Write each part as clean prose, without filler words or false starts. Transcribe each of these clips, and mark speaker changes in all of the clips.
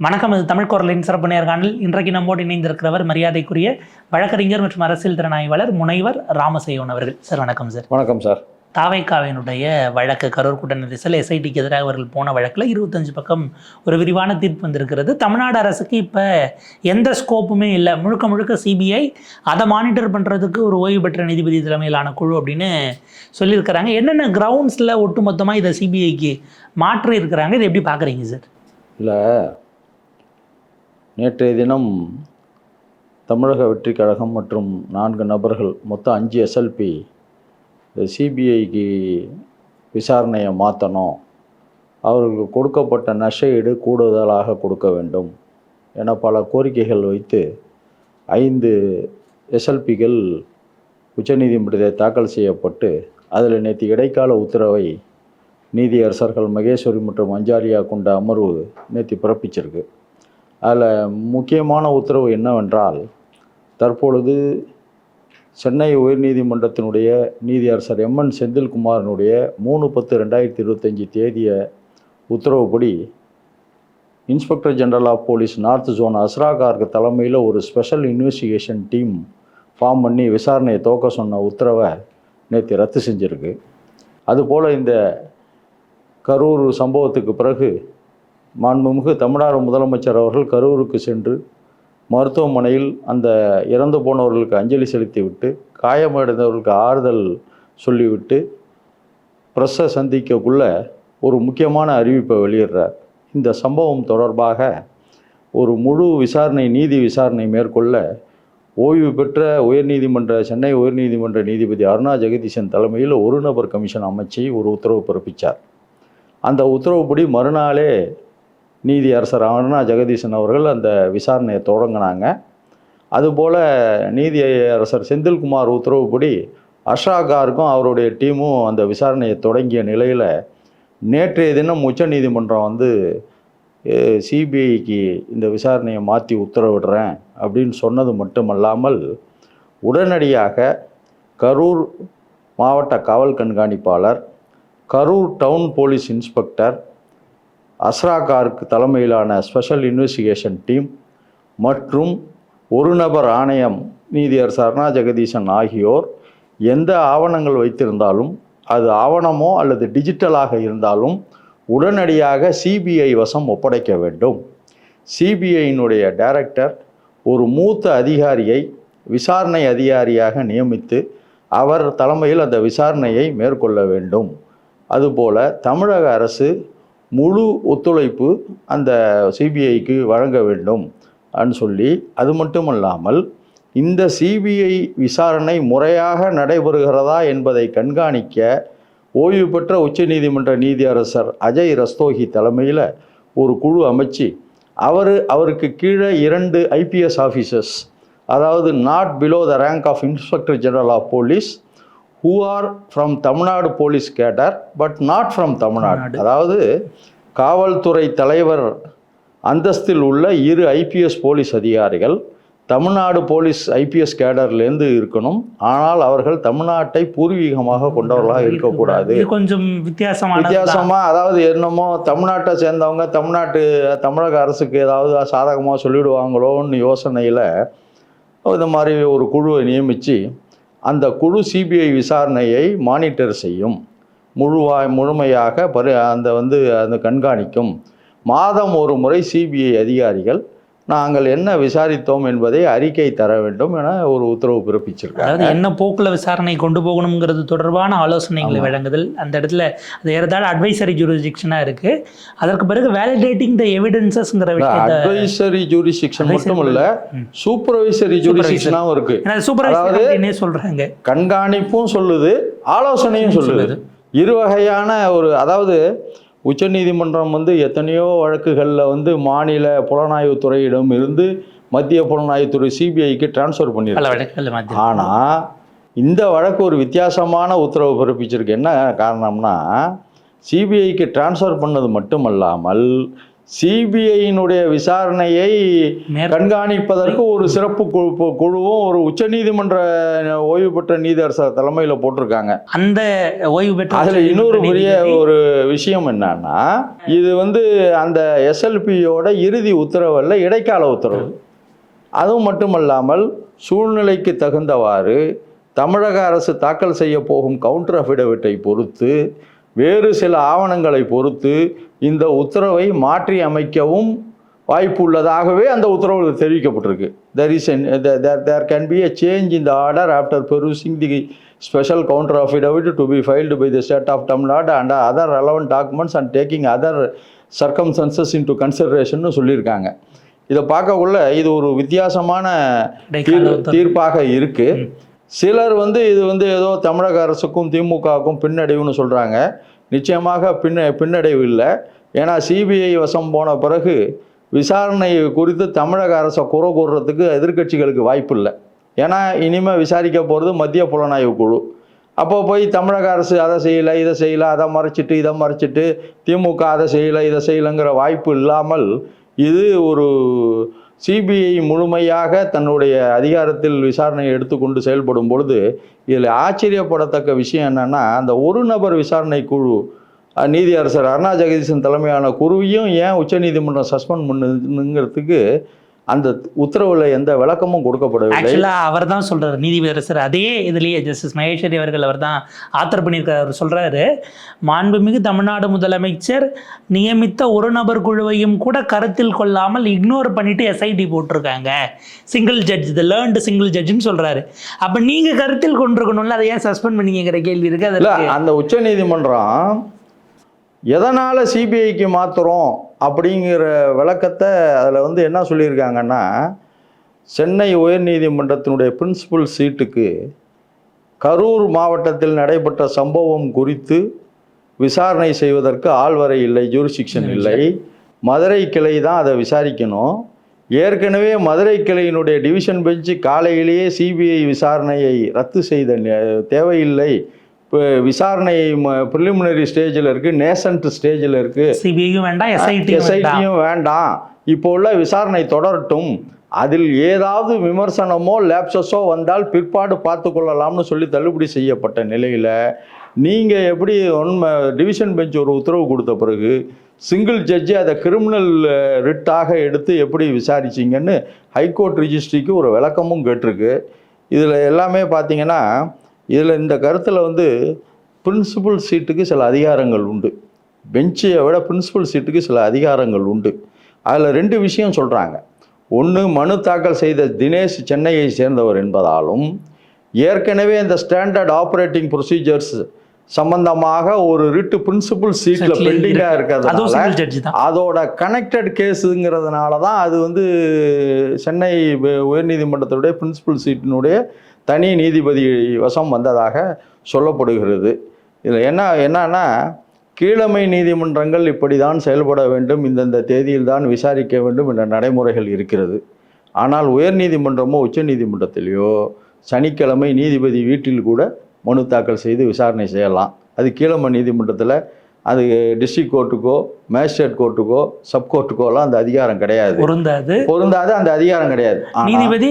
Speaker 1: வணக்கம். இது தமிழ் குரலின் சிறப்பு நேர்காணல். இன்றைக்கு நம்மோடு இணைந்திருக்கிறவர் மரியாதைக்குரிய வழக்கறிஞர் மற்றும் அரசியல் திறனாய்வாளர் முனைவர் ராமசேகரன் அவர்கள். சார் வணக்கம். சார்
Speaker 2: வணக்கம் சார்.
Speaker 1: தாவேக்காவினுடைய வழக்கு கரூர் கூட்ட நெரிசல் எஸ்ஐடிக்கு எதிராக அவர்கள் போன வழக்கில் 25 பக்கம் ஒரு விரிவான தீர்ப்பு வந்திருக்கிறது. தமிழ்நாடு அரசுக்கு இப்போ எந்த ஸ்கோப்புமே இல்லை, முழுக்க முழுக்க சிபிஐ அதை மானிட்டர் பண்ணுறதுக்கு ஒரு ஓய்வு பெற்ற நீதிபதி தலைமையிலான குழு அப்படின்னு சொல்லியிருக்கிறாங்க. என்னென்ன கிரவுண்ட்ஸில் ஒட்டுமொத்தமாக இதை சிபிஐக்கு மாற்றி இருக்கிறாங்க, இதை எப்படி பார்க்குறீங்க சார்?
Speaker 2: இல்லை, நேற்றைய தினம் தமிழக வெற்றி கழகம் மற்றும் 4 நபர்கள் மொத்தம் 5 எஸ்எல்பி சிபிஐக்கு விசாரணையை மாற்றணும், அவர்களுக்கு கொடுக்கப்பட்ட நஷ்டஈடு கூடுதலாக கொடுக்க வேண்டும் என பல கோரிக்கைகள் வைத்து 5 எஸ்எல்பிகள் உச்சநீதிமன்றத்தில் தாக்கல் செய்யப்பட்டு அதில் நேற்று இடைக்கால உத்தரவை நீதியரசர்கள் மகேஸ்வரி மற்றும் அஞ்சாரியா கொண்ட அமர்வு நேற்று பிறப்பிச்சிருக்கு. அதில் முக்கியமான உத்தரவு என்னவென்றால், தற்பொழுது சென்னை உயர்நீதிமன்றத்தினுடைய நீதியரசர் எம்என் செந்தில்குமாரனுடைய 3/10/2025 தேதிய உத்தரவுப்படி inspector general of police north zone Asra Garg தலைமையில் ஒரு ஸ்பெஷல் இன்வெஸ்டிகேஷன் டீம் ஃபார்ம் பண்ணி விசாரணையை துவக்க சொன்ன உத்தரவை நேற்று ரத்து செஞ்சுருக்கு. அதுபோல் இந்த கரூர் சம்பவத்துக்கு பிறகு மாண்புமிகு தமிழ்நாடு முதலமைச்சர் அவர்கள் கரூருக்கு சென்று மருத்துவமனையில் அந்த இறந்து போனவர்களுக்கு அஞ்சலி செலுத்திவிட்டு காயமடைந்தவர்களுக்கு ஆறுதல் சொல்லிவிட்டு ப்ரெஸ்ஸை சந்திக்கக்குள்ள ஒரு முக்கியமான அறிவிப்பை வெளியிடுறார். இந்த சம்பவம் தொடர்பாக ஒரு முழு விசாரணை, நீதி விசாரணை மேற்கொள்ள ஓய்வு பெற்ற சென்னை உயர்நீதிமன்ற நீதிபதி அருணா ஜெகதீசன் தலைமையில் ஒரு நபர் கமிஷன் அமைச்சு ஒரு உத்தரவு பிறப்பித்தார். அந்த உத்தரவுப்படி மறுநாளே நீதியரசர் அருணா ஜெகதீசன் அவர்கள் அந்த விசாரணையை தொடங்கினாங்க. அதுபோல் நீதியரசர் செந்தில்குமார் உத்தரவுப்படி அஸ்ரா கார்க்கும் அவருடைய டீமும் அந்த விசாரணையை தொடங்கிய நிலையில் நேற்றைய தினம் உச்சநீதிமன்றம் சிபிஐக்கு இந்த விசாரணையை மாற்றி உத்தரவிடுறேன் அப்படின்னு சொன்னது மட்டுமல்லாமல், உடனடியாக கரூர் மாவட்ட காவல் கண்காணிப்பாளர், Karur town police inspector, Asra Garg தலைமையிலான ஸ்பெஷல் இன்வெஸ்டிகேஷன் டீம் மற்றும் ஒரு நபர் ஆணையம் நீதியரசர் அருணா ஜெகதீசன் ஆகியோர் எந்த ஆவணங்கள் வைத்திருந்தாலும், அது ஆவணமோ அல்லது டிஜிட்டலாக இருந்தாலும் உடனடியாக சிபிஐ வசம் ஒப்படைக்க வேண்டும். சிபிஐயினுடைய டைரக்டர் ஒரு மூத்த அதிகாரியை விசாரணை அதிகாரியாக நியமித்து அவர் தலைமையில் அந்த விசாரணையை மேற்கொள்ள வேண்டும். அதுபோல் தமிழக அரசு முழு ஒத்துழைப்பு அந்த சிபிஐக்கு வழங்க வேண்டும் அப்படின்னு சொல்லி, அது மட்டுமல்லாமல் இந்த சிபிஐ விசாரணை முறையாக நடைபெறுகிறதா என்பதை கண்காணிக்க ஓய்வு பெற்ற உச்சநீதிமன்ற நீதியரசர் அஜய் ரஸ்தோகி தலைமையில் ஒரு குழு அமைச்சு அவருக்கு கீழே 2 ஐபிஎஸ் ஆஃபீஸர்ஸ், அதாவது not below the rank of inspector general of police who are from Tamil Nadu police cadre but not from Tamil Nadu, அதாவது காவல்துறை தலைவர் அந்தஸ்தில் உள்ள 2 ஐபிஎஸ் போலீஸ் அதிகாரிகள் தமிழ்நாடு போலீஸ் ஐபிஎஸ் கேடர்லேருந்து இருக்கணும். ஆனால் அவர்கள் தமிழ்நாட்டை பூர்வீகமாக கொண்டவர்களாக இருக்கக்கூடாது.
Speaker 1: கொஞ்சம் வித்தியாசமாக,
Speaker 2: அதாவது என்னமோ தமிழ்நாட்டை சேர்ந்தவங்க தமிழக அரசுக்கு ஏதாவது சாதகமாக சொல்லிவிடுவாங்களோன்னு யோசனையில் இந்த மாதிரி ஒரு குழுவை நியமித்து அந்த குழு சிபிஐ விசாரணையை மானிட்டர் செய்யும், முழுமையாக அந்த கண்காணிக்கும். மாதம் ஒரு முறை சிபிஐ அதிகாரிகள் நாங்கள் என்ன விசாரித்தோம் என்பதை அறிக்கை தர வேண்டும் என ஒரு உத்தரவு பிறப்பிச்சிருக்காங்க.
Speaker 1: அதாவது என்ன போக்கில் விசாரணை கொண்டு போகணுங்கிறது தொடர்பான ஆலோசனைகளை வழங்குதல், அந்த இடத்துல அது ஏதாவது அட்வைசரி ஜூரிஸ்டிக்ஷனாக இருக்குது. அதற்கு பிறகு வேலிடேட்டிங் த எவிடன்சஸ்ங்கிற
Speaker 2: அட்வைசரி ஜூரிஸ்டிக்ஷன் மட்டும் இல்லை, சூப்பர்வைசரி ஜூரிஸ்டிக்ஷனாகவும் இருக்குது.
Speaker 1: சூப்பர்வைசரி சொல்கிறாங்க,
Speaker 2: கண்காணிப்பும் சொல்லுது, ஆலோசனையும் சொல்லுது. இரு வகையான அதாவது உச்சநீதிமன்றம் எத்தனையோ வழக்குகளில் மாநில புலனாய்வுத்துறையிடம் இருந்து மத்திய புலனாய்வுத்துறை சிபிஐக்கு டிரான்ஸ்ஃபர் பண்ணியிருக்கு. ஆனால் இந்த வழக்கு ஒரு வித்தியாசமான உத்தரவு பிறப்பிச்சிருக்கு. என்ன காரணம்னா, சிபிஐக்கு டிரான்ஸ்ஃபர் பண்ணது மட்டுமல்லாமல் சிபிஐயினுடைய விசாரணையை கண்காணிப்பதற்கு ஒரு சிறப்பு குழுவும் ஒரு உச்சநீதிமன்ற ஓய்வு பெற்ற நீதியரசர் தலைமையில் போட்டிருக்காங்க.
Speaker 1: அந்த ஓய்வு பெற்ற
Speaker 2: அதில் இன்னொரு பெரிய ஒரு விஷயம் என்னன்னா, இது அந்த எஸ்எல்பியோட இறுதி உத்தரவு அல்ல, இடைக்கால உத்தரவு. அதுவும் மட்டுமல்லாமல் சூழ்நிலைக்கு தகுந்தவாறு தமிழக அரசு தாக்கல் செய்ய போகும் கவுண்டர் அஃபிடவிட்டை பொறுத்து, வேறு சில ஆவணங்களை பொறுத்து இந்த உத்தரவை மாற்றி அமைக்கவும் வாய்ப்பு உள்ளதாகவே அந்த உத்தரவில் தெரிவிக்கப்பட்டிருக்கு. There can be a change in the order after perusing the special counter affidavit to be filed by the state of Tamil Nadu and other relevant documents and taking other circumstances into consideration சொல்லியிருக்காங்க. இதை பார்க்கக்குள்ள இது ஒரு வித்தியாசமான தீர்ப்பாக இருக்கு. சிலர் இது ஏதோ தமிழக அரசுக்கும் திமுகவுக்கும் பின்னடைவுன்னு சொல்கிறாங்க. நிச்சயமாக பின்னடைவு இல்லை. ஏன்னா சிபிஐ வசம் போன பிறகு விசாரணை குறித்து தமிழக அரசை குறை கூறுறதுக்கு எதிர்க்கட்சிகளுக்கு வாய்ப்பு இல்லை. ஏன்னா இனிமேல் விசாரிக்க போகிறது மத்திய புலனாய்வு குழு. அப்போ போய் தமிழக அரசு அதை செய்யலை இதை செய்யலை, அதை மறைச்சிட்டு இதை மறைச்சிட்டு, திமுக அதை செய்யலை இதை செய்யலைங்கிற வாய்ப்பு இல்லாமல் இது ஒரு சிபிஐ முழுமையாக தன்னுடைய அதிகாரத்தில் விசாரணையை எடுத்துக்கொண்டு செயல்படும் பொழுது இதில் ஆச்சரியப்படத்தக்க விஷயம் என்னென்னா, அந்த ஒரு நபர் விசாரணை குழு நீதியரசர் அருணா ஜெகதீசன் தலைமையான குழுவையும் ஏன் உச்சநீதிமன்றம் சஸ்பெண்ட் பண்ணுங்கிறதுக்கு அந்த உத்தரவில் எந்த விளக்கமும் கொடுக்கப்படவில்லை.
Speaker 1: ஆக்சுவலாக அவர் தான் சொல்கிறார், நீதியரசர் அதே இதுலேயே ஜஸ்டிஸ் மகேஸ்வரி அவர்கள் அவர் தான் ஆத்தர் பண்ணியிருக்கார். அவர் சொல்கிறாரு, மாண்புமிகு தமிழ்நாடு முதலமைச்சர் நியமித்த ஒரு நபர் குழுவையும் கூட கருத்தில் கொள்ளாமல் இக்னோர் பண்ணிட்டு எஸ்ஐடி போட்டிருக்காங்க. சிங்கிள் ஜட்ஜ், த லேர்ன்டு சிங்கிள் ஜட்ஜுன்னு சொல்கிறாரு. அப்போ நீங்கள் கருத்தில் கொண்டிருக்கணும்ல, அதை ஏன் சஸ்பெண்ட் பண்ணிங்கிற கேள்வி இருக்குது. அதில்
Speaker 2: அந்த உச்சநீதிமன்றம் எதனால் சிபிஐக்கு மாற்றுறோம் அப்படிங்கிற விளக்கத்தை அதில் என்ன சொல்லியிருக்காங்கன்னா, சென்னை உயர்நீதிமன்றத்தினுடைய பிரின்சிபல் சீட்டுக்கு கரூர் மாவட்டத்தில் நடைபெற்ற சம்பவம் குறித்து விசாரணை செய்வதற்கு ஆள்வரை இல்லை, ஜூரிஸ்டிக்ஷன் இல்லை. மதுரை கிளை தான் அதை விசாரிக்கணும். ஏற்கனவே மதுரை கிளையினுடைய டிவிஷன் பெஞ்சு காலையிலேயே சிபிஐ விசாரணையை ரத்து செய்த தேவையில்லை, இப்போ விசாரணை ப்ரிலிமினரி ஸ்டேஜில் இருக்குது, நேசன்ட் ஸ்டேஜில் இருக்குது,
Speaker 1: சிபிஐயும் வேண்டாம் எஸ்ஐடியும்
Speaker 2: வேண்டாம், இப்போ உள்ள விசாரணை தொடரட்டும், அதில் ஏதாவது விமர்சனமோ லேப்சஸோ வந்தால் பிற்பாடு பார்த்து கொள்ளலாம்னு சொல்லி தள்ளுபடி செய்யப்பட்ட நிலையில் நீங்கள் எப்படி டிவிஷன் பெஞ்ச் ஒரு உத்தரவு கொடுத்த பிறகு சிங்கிள் ஜட்ஜி அதை கிரிமினல் ரிட்டாக எடுத்து எப்படி விசாரிச்சிங்கன்னு ஹைகோர்ட் ரிஜிஸ்ட்ரிக்கு ஒரு விளக்கமும் கேட்டிருக்கு. இதில் எல்லாமே பார்த்தீங்கன்னா, இதில் இந்த கருத்தில் பிரின்சிபல் சீட்டுக்கு சில அதிகாரங்கள் உண்டு, பெஞ்சையை விட பிரின்சிபல் சீட்டுக்கு சில அதிகாரங்கள் உண்டு. அதில் 2 விஷயம் சொல்கிறாங்க. ஒன்று, மனு தாக்கல் செய்த தினேஷ் சென்னையை சேர்ந்தவர் என்பதாலும், ஏற்கனவே இந்த ஸ்டாண்டர்ட் ஆப்ரேட்டிங் ப்ரொசீஜர்ஸ் சம்பந்தமாக ஒரு ரிட்டு பிரின்சிபல் சீட்டில் பெண்டிங்காக இருக்கிறதுனால அதோட கனெக்டட் கேஸுங்கிறதுனால தான் அது சென்னை உயர்நீதிமன்றத்துடைய பிரின்சிபல் சீட்டினுடைய தனி நீதிபதி வசம் வந்ததாக சொல்லப்படுகிறது. இதில் என்னன்னா, கீழமை நீதிமன்றங்கள் இப்படி தான் செயல்பட வேண்டும், இந்தந்த தேதியில் தான் விசாரிக்க வேண்டும் என்ற நடைமுறைகள் இருக்கிறது. ஆனால் உயர்நீதிமன்றமோ உச்ச நீதிமன்றத்திலேயோ சனிக்கிழமை நீதிபதி வீட்டில் கூட மனு தாக்கல் செய்து விசாரணை செய்யலாம். அது கீழமை நீதிமன்றத்தில் அது டிஸ்ட்ரிக்ட் கோர்ட்டுக்கோ மேஜிஸ்ட்ரேட் கோர்ட்டுக்கோ சப்கோர்ட்டுக்கோலாம் அந்த அதிகாரம் கிடையாது, பொருந்தாது, அந்த அதிகாரம் கிடையாது.
Speaker 1: நீதிபதி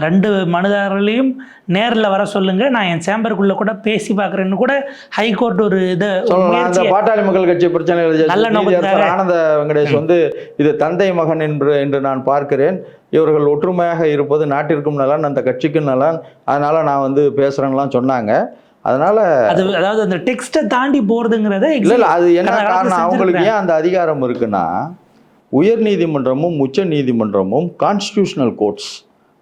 Speaker 1: 2 மனுதாரர்களையும் நேரில் வர சொல்லுங்க, நான் என் சேம்பருக்குள்ள கூட பேசி பார்க்குறேன்னு கூட ஹைகோர்ட் ஒரு இதை
Speaker 2: சொல்லலாம். அந்த பாட்டாளி மக்கள் கட்சி பிரச்சனைகள் ஆனந்த வெங்கடேஷ் இது தந்தை மகன் என்று நான் பார்க்கிறேன், இவர்கள் ஒற்றுமையாக இருப்பது நாட்டிற்கும் நலன், அந்த கட்சிக்கும் நலன், அதனால் நான் பேசுகிறேன்லாம் சொன்னாங்க. அதனால்
Speaker 1: அதாவது அந்த டெக்ஸ்ட்டை தாண்டி போகிறதுங்கிறத
Speaker 2: இல்லை, அது என்ன காரணம், அவங்களுக்கு ஏன் அந்த அதிகாரம் இருக்குன்னா, உயர் நீதிமன்றமும் உச்ச நீதிமன்றமும் கான்ஸ்டிடியூஷனல் கோர்ட்ஸ்,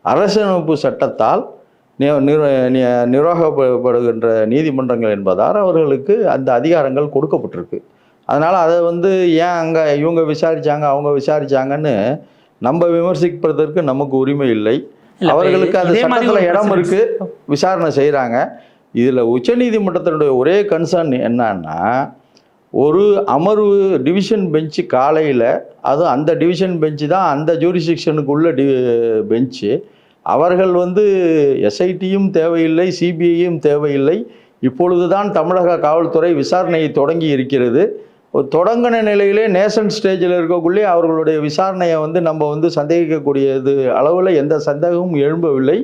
Speaker 2: அரசியலமைப்பு சட்டத்தால் நிர்வாகப்படுகின்ற நீதிமன்றங்கள் என்பதால் அவர்களுக்கு அந்த அதிகாரங்கள் கொடுக்கப்பட்டிருக்கு. அதனால் அதை ஏன் அங்கே இவங்க விசாரித்தாங்க அவங்க விசாரித்தாங்கன்னு நம்ம விமர்சிப்பதற்கு நமக்கு உரிமை இல்லை. அவர்களுக்கு அந்த சட்டத்தில் இடம் இருக்குது, விசாரணை செய்கிறாங்க. இதில் உச்சநீதிமன்றத்தினுடைய ஒரே கன்சர்ன் என்னன்னா, ஒரு அமர்வு டிவிஷன் பெஞ்சு காலையில், அதுவும் அந்த டிவிஷன் பெஞ்சு தான் அந்த ஜூரிஸ்டிக்ஷனுக்குள்ள பெஞ்சு, அவர்கள் எஸ்ஐடியும் தேவையில்லை, சிபிஐயும் தேவையில்லை, இப்பொழுது தான் தமிழக காவல்துறை விசாரணையை தொடங்கி இருக்கிறது, தொடங்கின நிலையிலே நேசன் ஸ்டேஜில் இருக்கக்குள்ளே அவர்களுடைய விசாரணையை நம்ம சந்தேகிக்கக்கூடியது அளவில் எந்த சந்தேகமும் எழும்பவில்லை.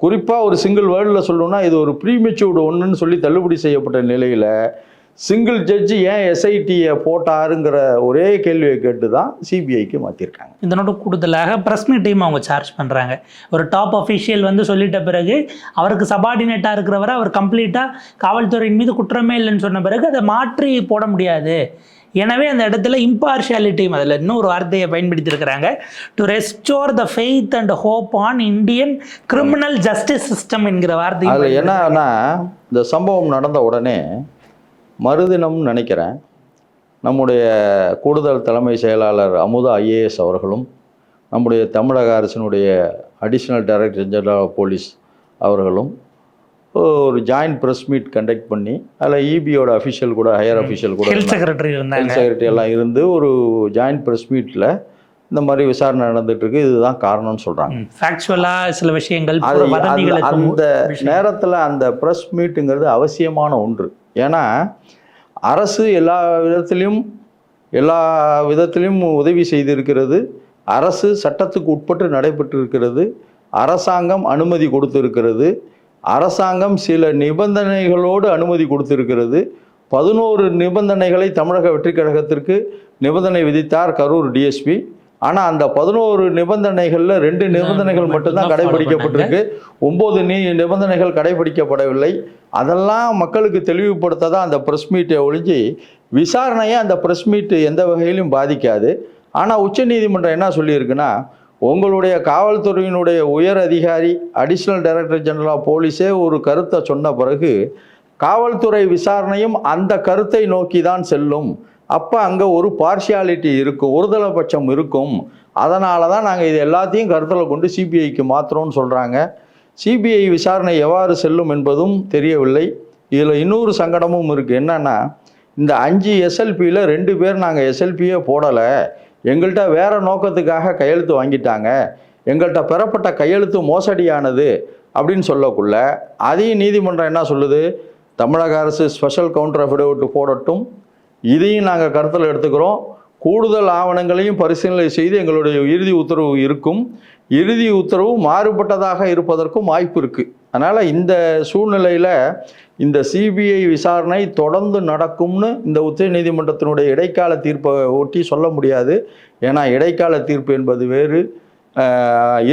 Speaker 2: குறிப்பாக ஒரு சிங்கிள் வேர்டில் சொல்லணும்னா இது ஒரு ப்ரீமெச்சூர்டு ஒன்றுன்னு சொல்லி தள்ளுபடி செய்யப்பட்ட நிலையில் சிங்கிள் ஜட்ஜி ஏன் எஸ்ஐடியை போட்டாருங்கிற ஒரே கேள்வியை கேட்டு தான் சிபிஐக்கு மாற்றிருக்காங்க.
Speaker 1: இந்த நோட்டு கூடுதலாக ப்ரெஸ் மீட்டையும் அவங்க சார்ஜ் பண்ணுறாங்க. ஒரு டாப் அஃபீஷியல் சொல்லிட்ட பிறகு அவருக்கு சபார்டினேட்டாக இருக்கிறவரை அவர் கம்ப்ளீட்டாக காவல்துறையின் மீது குற்றமே இல்லைன்னு சொன்ன பிறகு அதை மாற்றி போட முடியாது. எனவே அந்த இடத்துல இம்பார்ஷியாலிட்டியும் அதில் இன்னொரு வார்த்தையை பயன்படுத்தியிருக்கிறாங்க. To restore the faith and hope on Indian criminal justice system என்கிற வார்த்தை.
Speaker 2: அதில் என்னன்னா இந்த சம்பவம் நடந்த உடனே மறுதினம் நினைக்கிறேன் நம்முடைய கூடுதல் தலைமை செயலாளர் அமுதா ஐஏஎஸ் அவர்களும் நம்முடைய தமிழக அரசினுடைய additional director general of police அவர்களும் ஒரு ஜாயின்ட் ப்ரெஸ் மீட் கண்டக்ட் பண்ணி அதில் இபியோட அஃபிஷியல் கூட ஹையர் அஃபிஷியல் கூட
Speaker 1: ஹெல்த் செக்ரட்டரி
Speaker 2: எல்லாம் இருந்து ஒரு ஜாயின்ட் ப்ரெஸ் மீட்டில் இந்த மாதிரி விசாரணை நடந்துட்டுருக்கு, இதுதான் காரணம்னு சொல்கிறாங்க.
Speaker 1: ஃபேக்சுவலாக சில விஷயங்கள்
Speaker 2: அந்த நேரத்தில் அந்த ப்ரெஸ் மீட்டுங்கிறது அவசியமான ஒன்று. ஏன்னா அரசு எல்லா விதத்திலையும் உதவி செய்திருக்கிறது. அரசு சட்டத்துக்கு உட்பட்டு நடைபெற்றிருக்கிறது. அரசாங்கம் அனுமதி கொடுத்திருக்கிறது. அரசாங்கம் சில நிபந்தனைகளோடு அனுமதி கொடுத்திருக்கிறது. 11 நிபந்தனைகளை தமிழக வெற்றிக் கழகத்திற்கு நிபந்தனை விதித்தார் கரூர் டிஎஸ்பி. ஆனால் அந்த 11 நிபந்தனைகளில் 2 நிபந்தனைகள் மட்டும்தான் கடைபிடிக்கப்பட்டிருக்கு. 9 நிபந்தனைகள் கடைபிடிக்கப்படவில்லை. அதெல்லாம் மக்களுக்கு தெளிவுபடுத்த தான் அந்த ப்ரெஸ் மீட்டை ஒழிஞ்சு விசாரணையை அந்த ப்ரெஸ் மீட்டு எந்த வகையிலும் பாதிக்காது. ஆனால் உச்சநீதிமன்றம் என்ன சொல்லியிருக்குன்னா, உங்களுடைய காவல்துறையினுடைய உயர் அதிகாரி அடிஷ்னல் டைரக்டர் ஜெனரல் ஆஃப் போலீஸே ஒரு கருத்தை சொன்ன பிறகு காவல்துறை விசாரணையும் அந்த கருத்தை நோக்கி தான் செல்லும். அப்போ அங்கே ஒரு பார்ஷியாலிட்டி இருக்கும், ஒருதலைபட்சம் இருக்கும். அதனால தான் நாங்கள் இது எல்லாத்தையும் கருத்தில் கொண்டு சிபிஐக்கு மாற்றுறோம்னு சொல்கிறாங்க. சிபிஐ விசாரணை எவ்வாறு செல்லும் என்பதும் தெரியவில்லை. இதில் இன்னொரு சங்கடமும் இருக்குது. என்னென்னா, இந்த 5 எஸ்எல்பியில் 2 பேர் நாங்கள் எஸ்எல்பியே போடலை, எங்கள்கிட்ட வேறு நோக்கத்துக்காக கையெழுத்து வாங்கிட்டாங்க, எங்கள்கிட்ட பெறப்பட்ட கையெழுத்து மோசடியானது அப்படின்னு சொல்லக்குள்ள அதையும் நீதிமன்றம் என்ன சொல்லுது, தமிழக அரசு ஸ்பெஷல் கவுண்டர் அஃபிடவிட் போடட்டும், இதையும் நாங்கள் கருத்தில் எடுத்துக்கிறோம், கூடுதல் ஆவணங்களையும் பரிசீலனை செய்து எங்களுடைய இறுதி உத்தரவு இருக்கும், இறுதி உத்தரவு மாறுபட்டதாக இருப்பதற்கும் வாய்ப்பு இருக்குது. அதனால் இந்த சூழ்நிலையில் இந்த சிபிஐ விசாரணை தொடர்ந்து நடக்கும்னு இந்த உச்ச நீதிமன்றத்தினுடைய இடைக்கால தீர்ப்பை ஒட்டி சொல்ல முடியாது. ஏன்னா இடைக்கால தீர்ப்பு என்பது வேறு,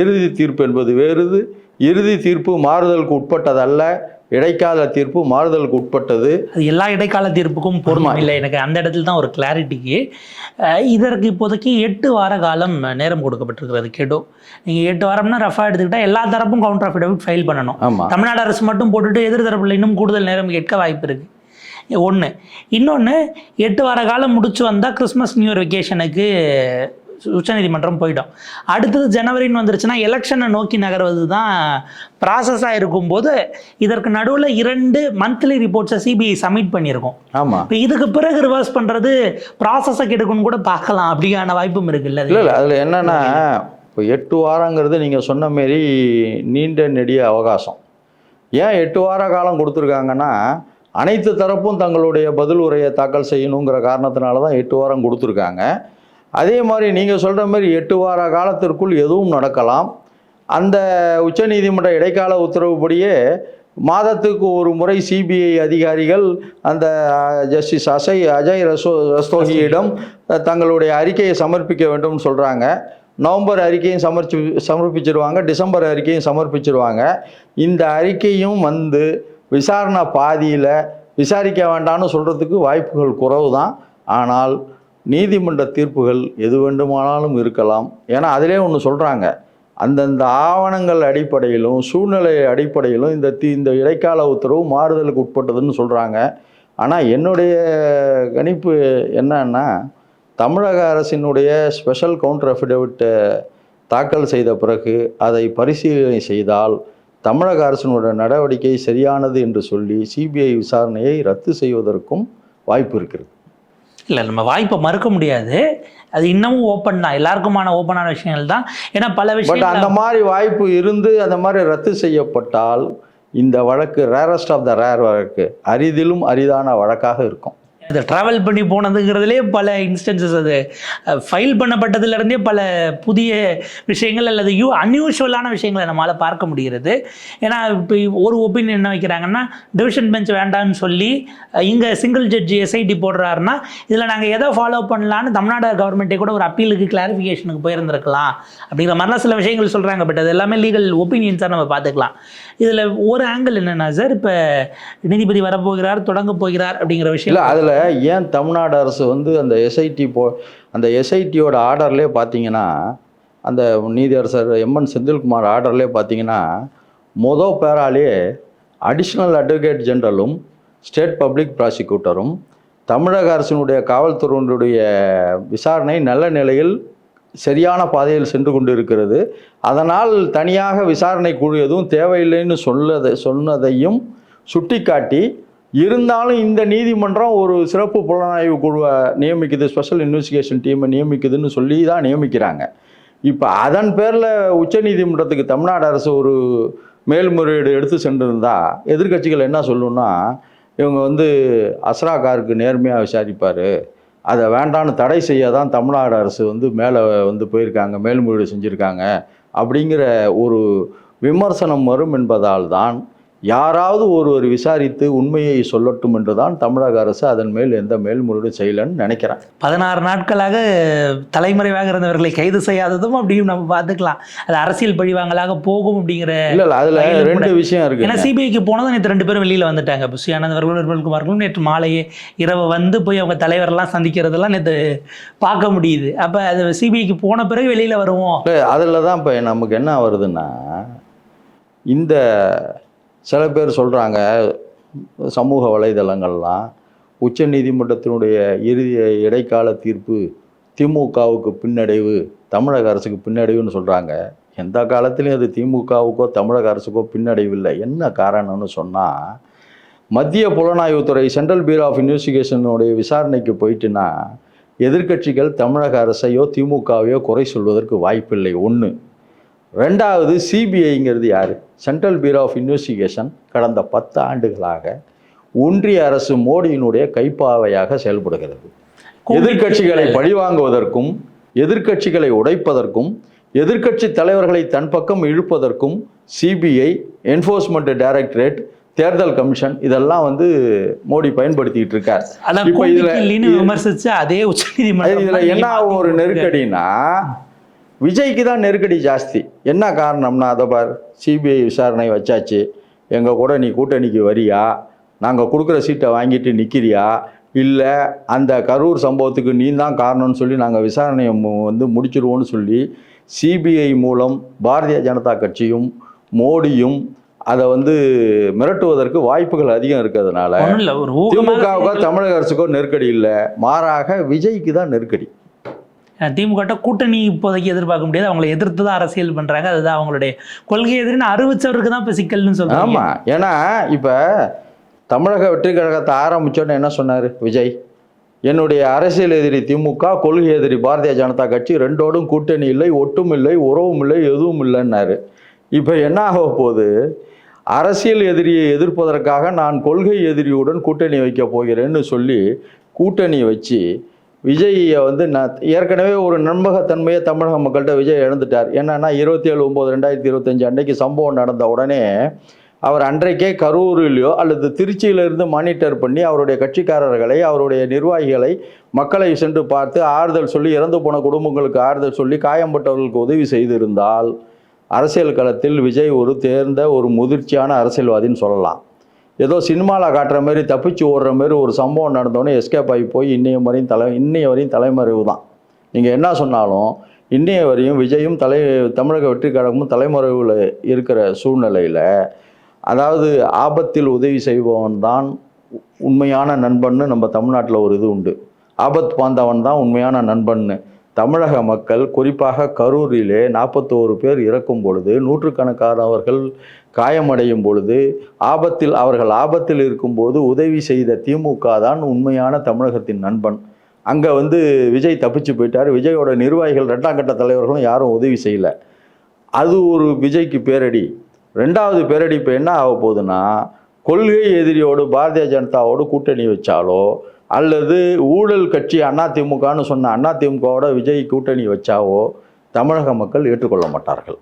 Speaker 2: இறுதி தீர்ப்பு என்பது வேறுது. இறுதி தீர்ப்பு மாறுதலுக்கு உட்பட்டதல்ல, இடைக்கால தீர்ப்பு மாறுதலுக்கு உட்பட்டது.
Speaker 1: அது எல்லா இடைக்கால தீர்ப்புக்கும் பொருந்தும் இல்லை. எனக்கு அந்த இடத்துல தான் ஒரு கிளாரிட்டிக்கு இதற்கு இப்போதைக்கு 8 வார காலம் நேரம் கொடுக்கப்பட்டிருக்கிறது. கெடோ நீங்கள் 8 வாரம்னா ரஃபாக எடுத்துக்கிட்டால் எல்லா தரப்பும் கவுண்டர் அஃபிடவிட் ஃபைல் பண்ணணும். தமிழ்நாடு அரசு மட்டும் போட்டுட்டு எதிர் தரப்பில் இன்னும் கூடுதல் நேரம் கேட்க வாய்ப்பு இருக்குது. ஒன்று. இன்னொன்று, 8 வார காலம் முடிச்சு வந்தால் கிறிஸ்மஸ் நியூ இயர் வெக்கேஷனுக்கு உச்சநீதிமன்றம் போயிடும். அடுத்தது ஜனவரின்னு வந்துருச்சுன்னா எலெக்ஷனை நோக்கி நகர்வது தான் ப்ராசஸாக இருக்கும்போது இதற்கு நடுவில் 2 மந்த்லி ரிப்போர்ட்ஸை சிபிஐ சப்மிட் பண்ணியிருக்கோம்.
Speaker 2: ஆமாம்.
Speaker 1: இப்போ இதுக்கு பிறகு ரிவர்ஸ் பண்ணுறது ப்ராசஸை கெடுக்குன்னு கூட பார்க்கலாம், அப்படியான வாய்ப்பும் இருக்குல்ல.
Speaker 2: இல்லை, அதில் என்னென்னா, இப்போ 8 வாரங்கிறது நீங்கள் சொன்ன மாரி நீண்ட நெடிய அவகாசம். ஏன் 8 வார காலம் கொடுத்துருக்காங்கன்னா, அனைத்து தரப்பும் தங்களுடைய பதில் உரையை தாக்கல் செய்யணுங்கிற காரணத்தினால தான் 8 வாரம் கொடுத்துருக்காங்க. அதே மாதிரி நீங்கள் சொல்கிற மாதிரி 8 வார காலத்திற்குள் எதுவும் நடக்கலாம். அந்த உச்சநீதிமன்ற இடைக்கால உத்தரவுப்படியே மாதத்துக்கு ஒரு முறை சிபிஐ அதிகாரிகள் அந்த ஜஸ்டிஸ் அஜய் ரஸ்தோகியிடம் தங்களுடைய அறிக்கையை சமர்ப்பிக்க வேண்டும்னு சொல்கிறாங்க. நவம்பர் அறிக்கையும் சமர்ப்பிச்சிருவாங்க, டிசம்பர் அறிக்கையும் சமர்ப்பிச்சிருவாங்க. இந்த அறிக்கையும் விசாரணை பாதியில் விசாரிக்க வேண்டாம்னு சொல்கிறதுக்கு வாய்ப்புகள் குறைவு தான். ஆனால் நீதிமன்ற தீர்ப்புகள் எது வேண்டுமானாலும் இருக்கலாம். ஏன்னா அதிலே ஒன்று சொல்கிறாங்க, அந்தந்த ஆவணங்கள் அடிப்படையிலும் சூழ்நிலை அடிப்படையிலும் இந்த இடைக்கால உத்தரவு மாறுதலுக்கு உட்பட்டதுன்னு சொல்கிறாங்க. ஆனால் என்னுடைய கணிப்பு என்னன்னா, தமிழக அரசினுடைய ஸ்பெஷல் கவுண்டர் அஃபிடவிட்டை தாக்கல் செய்த பிறகு அதை பரிசீலனை செய்தால் தமிழக அரசினுடைய நடவடிக்கை சரியானது என்று சொல்லி சிபிஐ விசாரணையை ரத்து செய்வதற்கும் வாய்ப்பு இருக்கிறது.
Speaker 1: இல்லை, நம்ம வாய்ப்பை மறுக்க முடியாது. அது இன்னமும் ஓப்பன் தான், எல்லாருக்குமான ஓப்பனான விஷயங்கள் தான். ஏன்னா பல விஷயம்
Speaker 2: அந்த மாதிரி வாய்ப்பு இருந்து அந்த மாதிரி ரத்து செய்யப்பட்டால் இந்த வழக்கு ரேரஸ்ட் ஆஃப் த ரேர் வழக்கு, அரிதிலும் அரிதான வழக்காக இருக்கும்.
Speaker 1: அது ட்ராவல் பண்ணி போனதுங்கிறதுலே பல இன்ஸ்டன்சஸ், அது ஃபைல் பண்ணப்பட்டதுலேருந்தே பல புதிய விஷயங்கள் அல்லது அன்யூஷுவலான விஷயங்களை நம்மளால் பார்க்க முடிகிறது. ஏன்னா இப்போ ஒரு ஒப்பீனியன் என்ன வைக்கிறாங்கன்னா, டிவிஷன் பெஞ்ச் வேண்டாம்னு சொல்லி இங்கே சிங்கிள் ஜட்ஜி எஸ்ஐடி போடுறாருன்னா இதில் நாங்கள் எதை ஃபாலோ பண்ணலான்னு தமிழ்நாடு கவர்மெண்ட்டே கூட ஒரு அப்பீலுக்கு கிளாரிஃபிகேஷனுக்கு போயிருந்திருக்கலாம் அப்படிங்கிற மாதிரிலாம் சில விஷயங்கள் சொல்கிறாங்க. பட் அது எல்லாமே லீகல் ஒப்பீனியன்ஸாக நம்ம பார்த்துக்கலாம். இதில் ஒரு ஆங்கிள் என்னென்னா சார், இப்போ நீதிபதி வரப்போகிறார், தொடங்க போகிறார் அப்படிங்கிற விஷயம்
Speaker 2: இல்லை. அதில் ஏன் தமிழ்நாடு அரசு வந்து அந்த எஸ்ஐடியோட ஆர்டர்லேயே பார்த்தீங்கன்னா, அந்த நீதியரசர் எம்என் செந்தில்குமார் ஆர்டர்லேயே பார்த்தீங்கன்னா, பேராலே அடிஷ்னல் அட்வொகேட் ஜெனரலும் ஸ்டேட் பப்ளிக் ப்ராசிக்யூட்டரும் தமிழக அரசினுடைய காவல்துறையினுடைய விசாரணை நல்ல நிலையில் சரியான பாதையில் சென்று கொண்டு இருக்கிறது, அதனால் தனியாக விசாரணை குழு எதுவும் தேவையில்லைன்னு சொன்னதையும் சுட்டிக்காட்டி, இருந்தாலும் இந்த நீதிமன்றம் ஒரு சிறப்பு புலனாய்வு குழுவை நியமிக்குது, ஸ்பெஷல் இன்வெஸ்டிகேஷன் டீமை நியமிக்குதுன்னு சொல்லி தான் நியமிக்கிறாங்க. இப்போ அதன் பேரில் உச்சநீதிமன்றத்துக்கு தமிழ்நாடு அரசு ஒரு மேல்முறையீடு எடுத்து சென்றிருந்தா எதிர்க்கட்சிகள் என்ன சொல்லணும்னா, இவங்க வந்து அஸ்ரா காருக்கு நேர்மையாக விசாரிப்பார், அதை வேண்டான்னு தடை செய்ய தான் தமிழ்நாடு அரசு வந்து மேலே வந்து போயிருக்காங்க, மேல்முறையீடு செஞ்சுருக்காங்க அப்படிங்கிற ஒரு விமர்சனம் வரும் என்பதால் தான் யாராவது ஒருவர் விசாரித்து உண்மையை சொல்லட்டும் என்று தான் தமிழக அரசு அதன் மேல் எந்த மேல்முறையீடு செய்யலன்னு நினைக்கிறேன்.
Speaker 1: 16 நாட்களாக தலைமறைவாக இருந்தவர்களை கைது செய்யாததும் அப்படியும் நம்ம பார்த்துக்கலாம். அது அரசியல் பழிவாங்கலாக போகும் அப்படிங்கிற.
Speaker 2: இல்லை அதில் 2 விஷயம் இருக்குது.
Speaker 1: ஏன்னா சிபிஐக்கு போனதும் நேற்று 2 பேரும் வெளியில் வந்துட்டாங்க. புஷி ஆனந்த் அவர்களும் நிர்மல்குமார்களும் நேற்று மாலையே இரவு வந்து போய் அவங்க தலைவரெல்லாம் சந்திக்கிறதெல்லாம் நேற்று பார்க்க முடியுது. அப்போ அது சிபிஐக்கு போன பிறகு வெளியில் வருவோம்.
Speaker 2: அதில் தான் இப்போ நமக்கு என்ன வருதுன்னா, இந்த சில பேர் சொல்கிறாங்க சமூக வலைதளங்கள்லாம், உச்ச நீதிமன்றத்தினுடைய இடைக்கால தீர்ப்பு திமுகவுக்கு பின்னடைவு, தமிழக அரசுக்கு பின்னடைவுன்னு சொல்கிறாங்க. எந்த காலத்துலேயும் அது திமுகவுக்கோ தமிழக அரசுக்கோ பின்னடைவில்லை. என்ன காரணம்னு சொன்னால், மத்திய புலனாய்வுத்துறை சென்ட்ரல் பியூரோ ஆஃப் இன்வெஸ்டிகேஷனுடைய விசாரணைக்கு போயிட்டுன்னா எதிர்க்கட்சிகள் தமிழக அரசையோ திமுகவையோ குறை சொல்வதற்கு வாய்ப்பில்லை. 1. 2வது, சிபிஐங்கிறது யார்? சென்ட்ரல் பியூரோ ஆஃப் இன்வெஸ்டிகேஷன் கடந்த 10 ஆண்டுகளாக ஒன்றிய அரசு மோடியினுடைய கைப்பாவையாக செயல்படுகிறது. எதிர்க்கட்சிகளை பழிவாங்குவதற்கும், எதிர்க்கட்சிகளை உடைப்பதற்கும், எதிர்க்கட்சி தலைவர்களை தன் பக்கம் இழுப்பதற்கும் சிபிஐ, என்ஃபோர்ஸ்மெண்ட் டைரக்டரேட், தேர்தல் கமிஷன் இதெல்லாம் வந்து மோடி பயன்படுத்திட்டு இருக்கார்.
Speaker 1: இப்போ
Speaker 2: இதுல என்ன ஒரு நெருக்கடினா, விஜய்க்கு தான் நெருக்கடி ஜாஸ்தி. என்ன காரணம்னா, அதை பார், சிபிஐ விசாரணை வச்சாச்சு, எங்கள் கூட நீ கூட்டணிக்கு வரியா, நாங்கள் கொடுக்குற சீட்டை வாங்கிட்டு நிற்கிறியா, இல்லை அந்த கரூர் சம்பவத்துக்கு நீ தான் காரணம்னு சொல்லி நாங்கள் விசாரணையை வந்து முடிச்சிருவோன்னு சொல்லி சிபிஐ மூலம் பாரதிய ஜனதா கட்சியும் மோடியும் அதை வந்து மிரட்டுவதற்கு வாய்ப்புகள் அதிகம் இருக்கிறதுனால திமுகவுக்கோ தமிழக அரசுக்கோ நெருக்கடி இல்லை, மாறாக விஜய்க்கு தான் நெருக்கடி.
Speaker 1: திமுக கூட்டணி இப்போதைக்கு எதிர்பார்க்க முடியாது, அவங்களை எதிர்த்து தான் அரசியல் பண்ணுறாங்க, அதுதான் அவங்களுடைய கொள்கை எதிரின்னு அறிவிச்சவருக்கு தான் இப்போ சிக்கல்னு சொல்கிறாங்க.
Speaker 2: ஆமாம், ஏன்னா இப்போ தமிழக வெற்றி கழகத்தை ஆரம்பித்தோன்னு என்ன சொன்னார் விஜய்? என்னுடைய அரசியல் எதிரி திமுக, கொள்கை எதிரி பாரதிய ஜனதா கட்சி, ரெண்டோடும் கூட்டணி இல்லை, ஒட்டும் இல்லை, உறவும் இல்லை, எதுவும் இல்லைன்னாரு. இப்போ என்ன ஆக போகுது? அரசியல் எதிரியை எதிர்ப்பதற்காக நான் கொள்கை எதிரியுடன் கூட்டணி வைக்க போகிறேன்னு சொல்லி கூட்டணி வச்சு விஜயை வந்து நான் ஏற்கனவே ஒரு நம்பகத்தன்மையை தமிழக மக்கள்கிட்ட விஜய் இழந்துட்டார். என்னன்னா 27/9/2025 அன்றைக்கு சம்பவம் நடந்த உடனே அவர் அன்றைக்கே கரூரிலையோ அல்லது திருச்சியிலிருந்து மானிட்டர் பண்ணி அவருடைய கட்சிக்காரர்களை, அவருடைய நிர்வாகிகளை, மக்களை சென்று பார்த்து ஆறுதல் சொல்லி, இறந்து போன குடும்பங்களுக்கு ஆறுதல் சொல்லி, காயம்பட்டவர்களுக்கு உதவி செய்திருந்தால் அரசியல் களத்தில் விஜய் ஒரு தேர்ந்த ஒரு முதிர்ச்சியான அரசியல்வாதின்னு சொல்லலாம். ஏதோ சினிமாவில் காட்டுற மாதிரி தப்பிச்சு ஓடுற மாதிரி ஒரு சம்பவம் நடந்தோடனே எஸ்கேப் ஆகி போய் இன்னைய வரையும் தலைமறைவு தான். நீங்கள் என்ன சொன்னாலும் இன்னைய வரையும் விஜயும் தமிழக வெற்றி கழகமும் தலைமறைவில் இருக்கிற சூழ்நிலையில், அதாவது ஆபத்தில் உதவி செய்பவன் தான் உண்மையான நண்பன்னு நம்ம தமிழ்நாட்டில் ஒரு இது உண்டு. ஆபத் பாந்தவன் தான் உண்மையான நண்பன்னு. தமிழக மக்கள், குறிப்பாக கரூரிலே 41 பேர் இறக்கும் பொழுது, நூற்றுக்கணக்கானவர்கள் காயமடையும் பொழுது, அவர்கள் ஆபத்தில் இருக்கும்போது உதவி செய்த திமுக தான் உண்மையான தமிழகத்தின் நண்பன். அங்கே வந்து விஜய் தப்பிச்சு போயிட்டார். விஜயோட நிர்வாகிகள் 2ஆம் கட்ட தலைவர்களும் யாரும் உதவி செய்யலை. அது ஒரு விஜய்க்கு பேரடி. 2வது பேரடி இப்போ என்ன ஆக போகுதுன்னா, கொள்கை எதிரியோடு பாரதிய ஜனதாவோடு கூட்டணி வச்சாலோ அல்லது ஊழல் கட்சி அதிமுகன்னு சொன்ன அதிமுகவோட விஜய் கூட்டணி வச்சாவோ தமிழக மக்கள் ஏற்றுக்கொள்ள மாட்டார்கள்.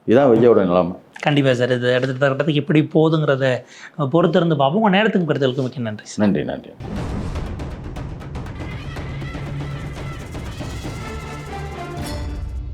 Speaker 2: இதுதான் விஜயோட நிலைமை.
Speaker 1: கண்டிப்பாக சார். இது அடுத்த கட்டத்துக்கு எப்படி போகுதுங்கிறத பொறுத்திருந்து பார்ப்போம். உங்கள் நேரத்துக்கு கருத்துக்களுக்கு மிக்க நன்றி.
Speaker 2: நன்றி.